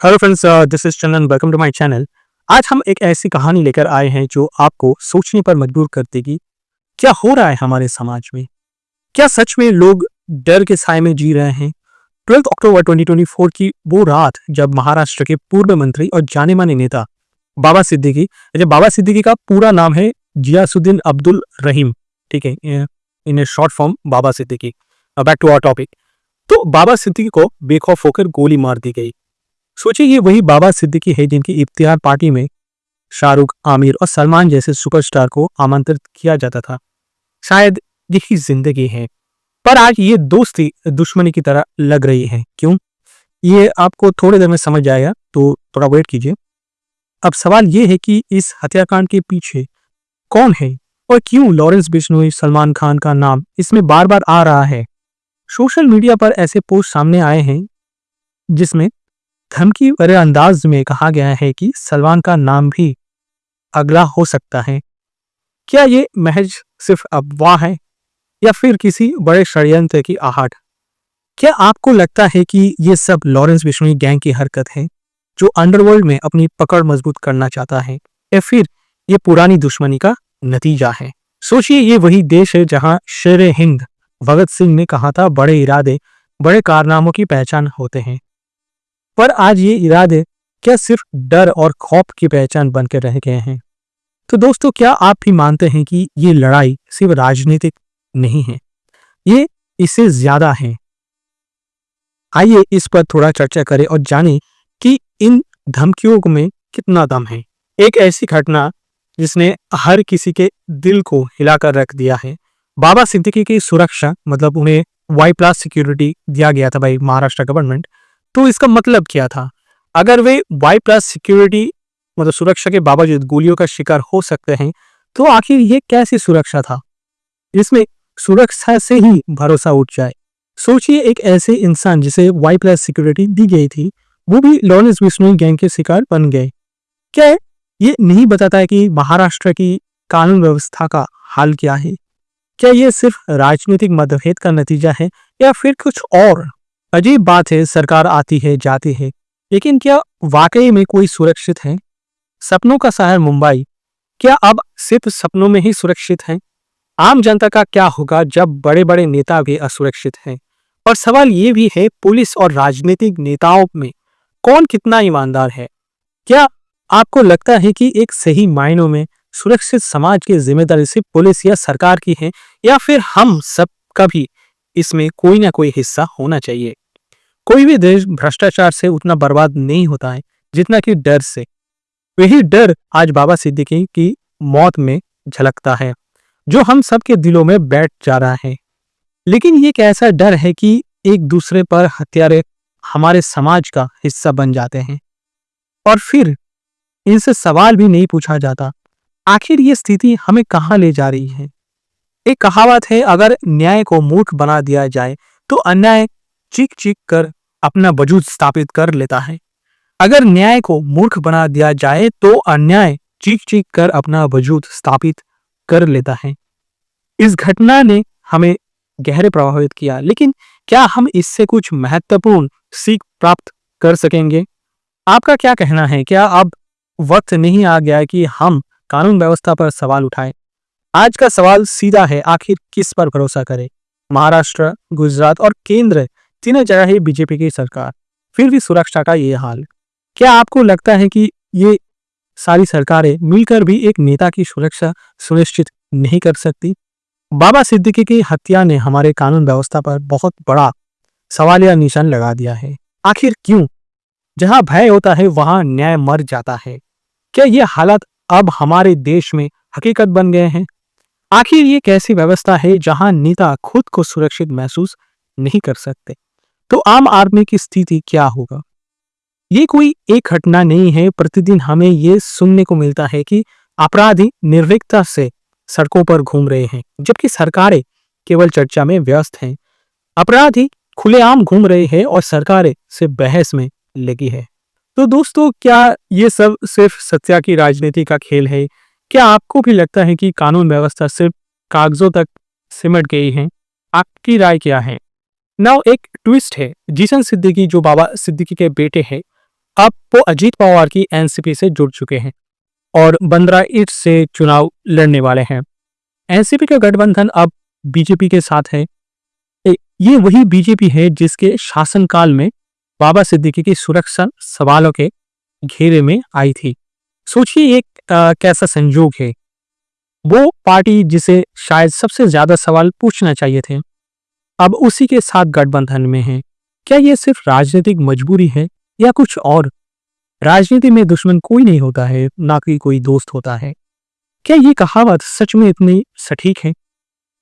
Hello friends, this is Chandan. Welcome to my channel. आज हम एक ऐसी कहानी लेकर आए हैं जो आपको सोचने पर मजबूर कर देगी। क्या हो रहा है हमारे समाज में? क्या सच में लोग डर के साए में जी रहे हैं? 12 अक्टूबर 2024 की वो रात जब महाराष्ट्र के पूर्व मंत्री और जाने माने नेता बाबा सिद्दीकी, बाबा सिद्दीकी का पूरा नाम है जियासुद्दीन अब्दुल रहीम, ठीक है, in short form Baba Siddique. Back to our topic. तो बाबा सिद्दीकी को बेखौफ होकर गोली मार दी गई। सोचिए, ये वही बाबा सिद्दीकी है जिनकी इफ्तियार पार्टी में शाहरुख, आमिर और सलमान जैसे सुपरस्टार को आमंत्रित किया जाता था। शायद यही जिंदगी है। पर आज ये दोस्ती दुश्मनी की तरह लग रही है। क्यों? ये आपको थोड़ी देर में समझ आएगा, तो थोड़ा वेट कीजिए। अब सवाल ये है कि इस हत्याकांड के पीछे कौन है और क्यों लॉरेंस बिश्नोई, सलमान खान का नाम इसमें बार बार आ रहा है। सोशल मीडिया पर ऐसे पोस्ट सामने आए हैं जिसमें धमकी भरे अंदाज में कहा गया है कि सलमान का नाम भी अगला हो सकता है। क्या ये महज सिर्फ अफवाह है या फिर किसी बड़े षड्यंत्र की आहट? क्या आपको लगता है कि ये सब लॉरेंस बिश्नोई गैंग की हरकत है जो अंडरवर्ल्ड में अपनी पकड़ मजबूत करना चाहता है, या फिर ये पुरानी दुश्मनी का नतीजा है? सोचिए, ये वही देश है जहां शेर हिंद भगत सिंह ने कहा था, बड़े इरादे बड़े कारनामों की पहचान होते हैं। पर आज ये इरादे क्या सिर्फ डर और खौफ की पहचान बनकर रह गए हैं? तो दोस्तों, क्या आप भी मानते हैं कि ये लड़ाई सिर्फ राजनीतिक नहीं है, ये इससे ज्यादा है? आइए इस पर थोड़ा चर्चा करें और जानें कि इन धमकियों में कितना दम है। एक ऐसी घटना जिसने हर किसी के दिल को हिलाकर रख दिया है। बाबा सिद्दीकी की सुरक्षा, मतलब उन्हें Y+ सिक्योरिटी दिया गया था भाई महाराष्ट्र गवर्नमेंट। तो इसका मतलब क्या था? अगर वे Y+ सिक्योरिटी, मतलब सुरक्षा के बावजूद गोलियों का शिकार हो सकते हैं, तो आखिर ये कैसी सुरक्षा था जिसमें सुरक्षा से ही भरोसा उठ जाए? सोचिए, एक ऐसे इंसान जिसे Y+ सिक्योरिटी दी गई थी, वो भी लॉरेंस बिश्नोई गैंग के शिकार बन गए। क्या ये नहीं बताता है कि महाराष्ट्र की कानून व्यवस्था का हाल क्या है? क्या ये सिर्फ राजनीतिक मतभेद का नतीजा है या फिर कुछ और? अजीब बात है, सरकार आती है जाती है, लेकिन क्या वाकई में कोई सुरक्षित है? सपनों का शहर मुंबई क्या अब सिर्फ सपनों में ही सुरक्षित है? आम जनता का क्या होगा जब बड़े बड़े नेता भी असुरक्षित हैं? और सवाल ये भी है, पुलिस और राजनीतिक नेताओं में कौन कितना ईमानदार है? क्या आपको लगता है कि एक सही मायनों में सुरक्षित समाज की जिम्मेदारी सिर्फ पुलिस या सरकार की है, या फिर हम सब का भी इसमें कोई ना कोई हिस्सा होना चाहिए? कोई भी देश भ्रष्टाचार से उतना बर्बाद नहीं होता है जितना कि डर से। वही डर आज बाबा सिद्दीकी की मौत में झलकता है, जो हम सबके दिलों में बैठ जा रहा है। लेकिन ये एक ऐसा डर है कि एक दूसरे पर हत्यारे हमारे समाज का हिस्सा बन जाते हैं और फिर इनसे सवाल भी नहीं पूछा जाता। आखिर ये स्थिति हमें कहाँ ले जा रही है? एक कहावत है, अगर न्याय को मूर्ख बना दिया जाए तो अन्याय चीख चीख कर अपना वजूद स्थापित कर लेता है। अगर न्याय को मूर्ख बना दिया जाए तो अन्याय चीख चीख कर अपना वजूद स्थापित कर लेता है। इस घटना ने हमें गहरे प्रभावित किया, लेकिन क्या हम इससे कुछ महत्वपूर्ण सीख प्राप्त कर सकेंगे? आपका क्या कहना है? क्या अब वक्त नहीं आ गया कि हम कानून व्यवस्था पर सवाल उठाएं? आज का सवाल सीधा है, आखिर किस पर भरोसा करें? महाराष्ट्र, गुजरात और केंद्र, तीनों जगह है बीजेपी की सरकार, फिर भी सुरक्षा का ये हाल। क्या आपको लगता है कि ये सारी सरकारें मिलकर भी एक नेता की सुरक्षा सुनिश्चित नहीं कर सकती? बाबा सिद्दीकी की हत्या ने हमारे कानून व्यवस्था पर बहुत बड़ा सवालिया निशान लगा दिया है। आखिर क्यों? जहां भय होता है वहां न्याय मर जाता है। क्या ये हालात अब हमारे देश में हकीकत बन गए हैं? आखिर ये कैसी व्यवस्था है जहां नेता खुद को सुरक्षित महसूस नहीं कर सकते? तो आम आदमी की स्थिति क्या होगा? ये कोई एक घटना नहीं है। प्रतिदिन हमें ये सुनने को मिलता है कि अपराधी निर्भीकता से सड़कों पर घूम रहे हैं, जबकि सरकारें केवल चर्चा में व्यस्त हैं। अपराधी खुलेआम घूम रहे हैं और सरकारें सिर्फ बहस में लगी है। तो दोस्तों, क्या ये सब सिर्फ सत्ता की राजनीति का खेल है? क्या आपको भी लगता है कि कानून व्यवस्था सिर्फ कागजों तक सिमट गई है? आपकी राय क्या है? नाउ एक ट्विस्ट है, जीसन सिद्दीकी जो बाबा सिद्दीकी के बेटे हैं, अब वो अजीत पवार की एनसीपी से जुड़ चुके हैं और 15 ईट से चुनाव लड़ने वाले हैं। एनसीपी का गठबंधन अब बीजेपी के साथ है। ये वही बीजेपी है जिसके शासनकाल में बाबा सिद्दीकी की सुरक्षा सवालों के घेरे में आई थी। सोचिए एक कैसा संजोग है। वो पार्टी जिसे शायद सबसे ज्यादा सवाल पूछना चाहिए थे, अब उसी के साथ गठबंधन में है। क्या ये सिर्फ राजनीतिक मजबूरी है या कुछ और? राजनीति में दुश्मन कोई नहीं होता है, ना कि कोई दोस्त होता है। क्या ये कहावत सच में इतनी सटीक है?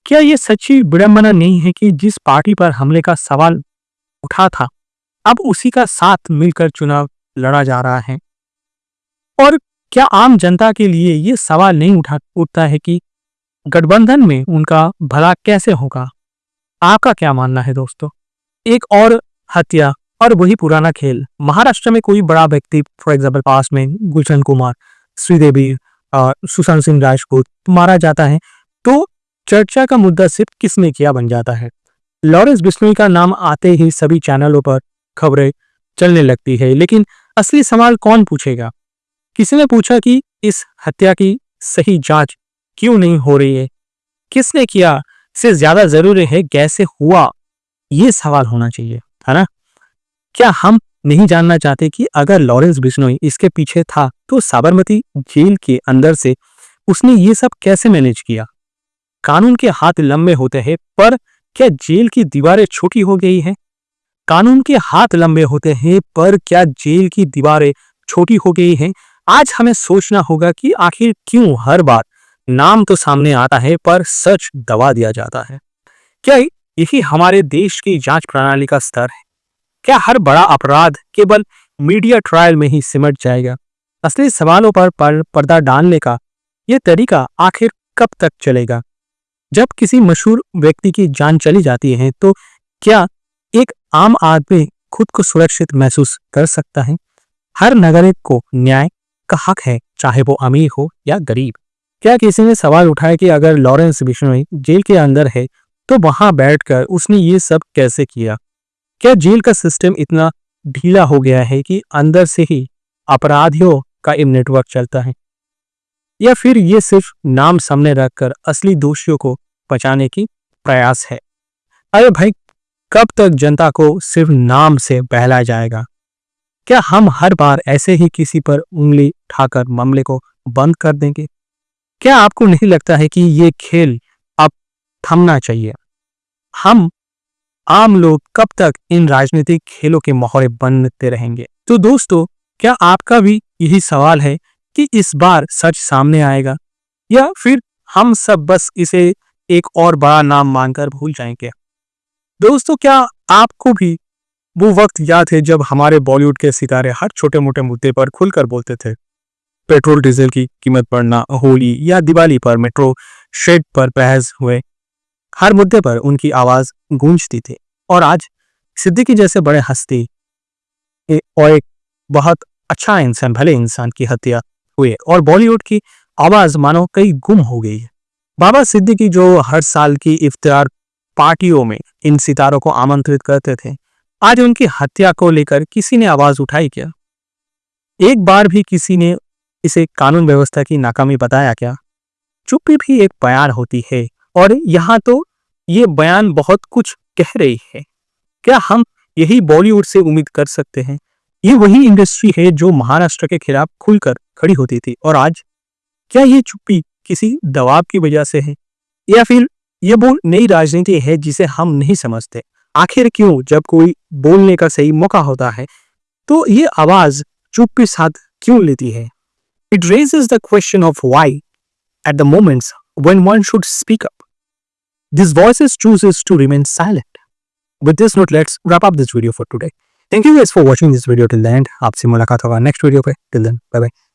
क्या ये सच्ची विडंबना नहीं है कि जिस पार्टी पर हमले का सवाल उठा था, अब उसी का साथ मिलकर चुनाव लड़ा जा रहा है? और क्या आम जनता के लिए ये सवाल नहीं उठता है कि गठबंधन में उनका भला कैसे होगा? आपका क्या मानना है दोस्तों? एक और हत्या और वही पुराना खेल। महाराष्ट्र में कोई बड़ा व्यक्ति, फॉर एग्जाम्पल पास में गुलशन कुमार, श्रीदेवी, सुशांत सिंह राजपूत मारा जाता है तो चर्चा का मुद्दा सिर्फ किसने किया बन जाता है। लॉरेंस बिश्नोई का नाम आते ही सभी चैनलों पर खबरें चलने लगती है, लेकिन असली सवाल कौन पूछेगा? किसी ने पूछा कि इस हत्या की सही जांच क्यों नहीं हो रही है, किसने किया, से ज्यादा जरूरी है कैसे हुआ, ये सवाल होना चाहिए, है ना? क्या हम नहीं जानना चाहते कि अगर लॉरेंस बिश्नोई इसके पीछे था तो साबरमती जेल के अंदर से उसने ये सब कैसे मैनेज किया? कानून के हाथ लंबे होते हैं, पर क्या जेल की दीवारें छोटी हो गई हैं? कानून के हाथ लंबे होते हैं, पर क्या जेल की दीवारें छोटी हो गई हैं? आज हमें सोचना होगा कि आखिर क्यों हर बार नाम तो सामने आता है पर सच दबा दिया जाता है। क्या यही हमारे देश की जांच प्रणाली का स्तर है? क्या हर बड़ा अपराध केवल मीडिया ट्रायल में ही सिमट जाएगा? असली सवालों पर पर्दा डालने का यह तरीका आखिर कब तक चलेगा? जब किसी मशहूर व्यक्ति की जान चली जाती है तो क्या एक आम आदमी खुद को सुरक्षित महसूस कर सकता है? हर नागरिक को न्याय का हक है, चाहे वो अमीर हो या गरीब। क्या किसी ने सवाल उठाया कि अगर लॉरेंस बिश्नोई जेल के अंदर है तो वहां बैठकर उसने ये सब कैसे किया? क्या जेल का सिस्टम इतना ढीला हो गया है कि अंदर से ही अपराधियों का एक नेटवर्क चलता है, या फिर ये सिर्फ नाम सामने रखकर असली दोषियों को बचाने की प्रयास है? अरे भाई, कब तक जनता को सिर्फ नाम से बहलाया जाएगा? क्या हम हर बार ऐसे ही किसी पर उंगली उठाकर मामले को बंद कर देंगे? क्या आपको नहीं लगता है कि ये खेल अब थमना चाहिए? हम आम लोग कब तक इन राजनीतिक खेलों के मोहरे बनते रहेंगे? तो दोस्तों, क्या आपका भी यही सवाल है कि इस बार सच सामने आएगा या फिर हम सब बस इसे एक और बड़ा नाम मानकर भूल जाएंगे? दोस्तों, क्या आपको भी वो वक्त याद है जब हमारे बॉलीवुड के सितारे हर छोटे मोटे मुद्दे पर खुलकर बोलते थे? पेट्रोल डीजल की कीमत बढ़ना, होली या दिवाली पर मेट्रो शेड पर बहस हुए, हर मुद्दे पर उनकी आवाज गूंजती थी। और आज सिद्दीकी जैसे बड़े हस्ती और एक बहुत अच्छा इंसान, भले इंसान की हत्या हुए और बॉलीवुड की आवाज मानो कहीं गुम हो गई है। बाबा सिद्दीकी जो हर साल की इफ्तार पार्टियों में इन सितारों को आमंत्रित करते थे, आज उनकी हत्या को लेकर किसी ने आवाज उठाई क्या? एक बार भी किसी ने इसे कानून व्यवस्था की नाकामी बताया क्या? चुप्पी भी एक बयान होती है और यहाँ तो ये बयान बहुत कुछ कह रही है। क्या हम यही बॉलीवुड से उम्मीद कर सकते हैं? ये वही इंडस्ट्री है जो महाराष्ट्र के खिलाफ खुलकर खड़ी होती थी, और आज क्या ये चुप्पी किसी दबाव की वजह से है या फिर ये वो नई राजनीति है जिसे हम नहीं समझते? आखिर क्यों जब कोई बोलने का सही मौका होता है तो ये आवाज चुप्पी साथ क्यों लेती है? It raises the question of why, at the moments when one should speak up, these voices chooses to remain silent. With this note, let's wrap up this video for today. Thank you guys for watching this video till the end. आपसे मुलाकात होगा next video पे. Till then, bye bye.